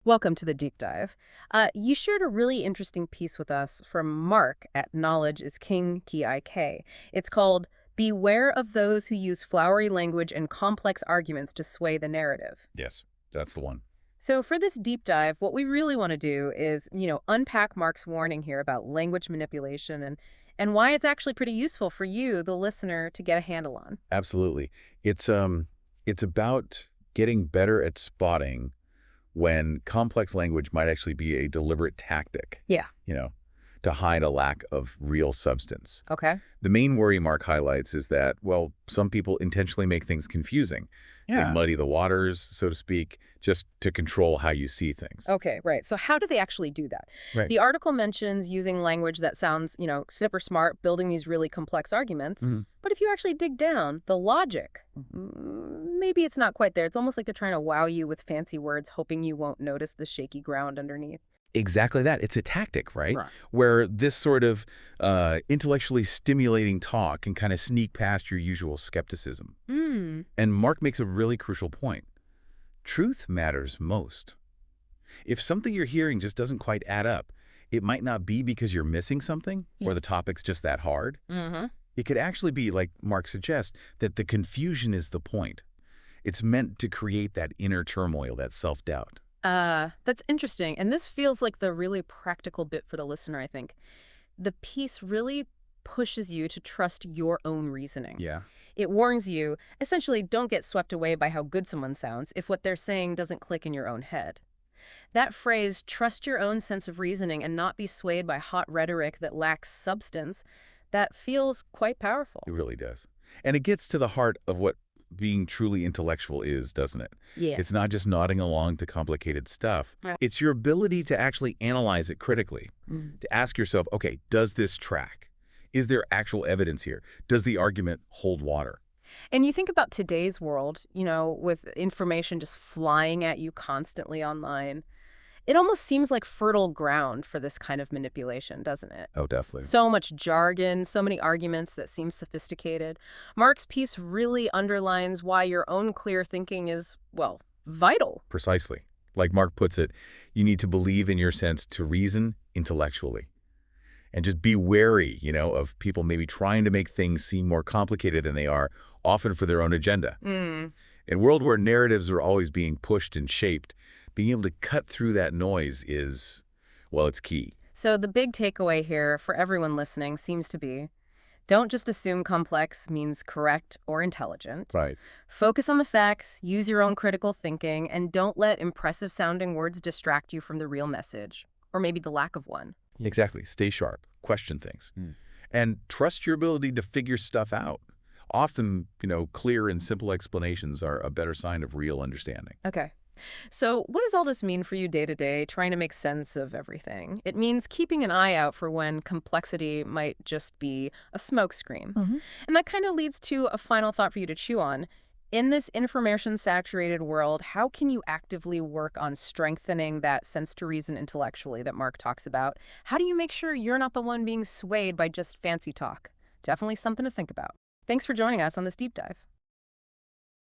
Welcome to the deep dive. You shared a really interesting piece with us from Mark at Knowledge is King, Key IK. It's called Beware of Those Who Use Flowery Language and Complex Arguments to Sway the Narrative. Yes, that's the one. So for this deep dive, what we really want to do is, unpack Mark's warning here about language manipulation and why it's actually pretty useful for you, the listener, to get a handle on. Absolutely. It's about getting better at spotting when complex language might actually be a deliberate tactic, Yeah. you know, to hide a lack of real substance. Okay. The main worry Mark highlights is that, well, some people intentionally make things confusing. They Yeah. muddy the waters, so to speak, just to control how you see things. Okay, right. So how do they actually do that? Right. The article mentions using language that sounds, super smart, building these really complex arguments. Mhm. But if you actually dig down, the logic, maybe it's not quite there. It's almost like they're trying to wow you with fancy words, hoping you won't notice the shaky ground underneath. Exactly that. It's a tactic, right? Right. Where this sort of intellectually stimulating talk can kind of sneak past your usual skepticism. Hmm. And Mark makes a really crucial point. Truth matters most. If something you're hearing just doesn't quite add up, it might not be because you're missing something Yeah. or the topic's just that hard. Mm-hmm. It could actually be, like Mark suggests, that the confusion is the point. It's meant to create that inner turmoil, that self-doubt. That's interesting. And this feels like the really practical bit for the listener, I think. The piece really pushes you to trust your own reasoning. Yeah. It warns you, essentially, don't get swept away by how good someone sounds if what they're saying doesn't click in your own head. That phrase, trust your own sense of reasoning and not be swayed by hot rhetoric that lacks substance, that feels quite powerful. It really does. And it gets to the heart of what being truly intellectual is, doesn't it? Yeah. It's not just nodding along to complicated stuff. Right. It's your ability to actually analyze it critically, Mm. to ask yourself, okay, does this track? Is there actual evidence here? Does the argument hold water? And you think about today's world, with information just flying at you constantly online. It almost seems like fertile ground for this kind of manipulation, doesn't it? Oh, definitely. So much jargon, so many arguments that seem sophisticated. Mark's piece really underlines why your own clear thinking is, well, vital. Precisely. Like Mark puts it, you need to believe in your sense to reason intellectually. And just be wary, of people maybe trying to make things seem more complicated than they are, often for their own agenda. Mm. In a world where narratives are always being pushed and shaped, being able to cut through that noise is, well, it's key. So the big takeaway here for everyone listening seems to be, don't just assume complex means correct or intelligent. Right. Focus on the facts, use your own critical thinking, and don't let impressive sounding words distract you from the real message, or maybe the lack of one. Exactly. Stay sharp. Question things. And trust your ability to figure stuff out. Often, clear and simple explanations are a better sign of real understanding. Okay. So what does all this mean for you day to day, trying to make sense of everything? It means keeping an eye out for when complexity might just be a smokescreen. And that kind of leads to a final thought for you to chew on. In this information-saturated world, how can you actively work on strengthening that sense to reason intellectually that Mark talks about? How do you make sure you're not the one being swayed by just fancy talk? Definitely something to think about. Thanks for joining us on this deep dive.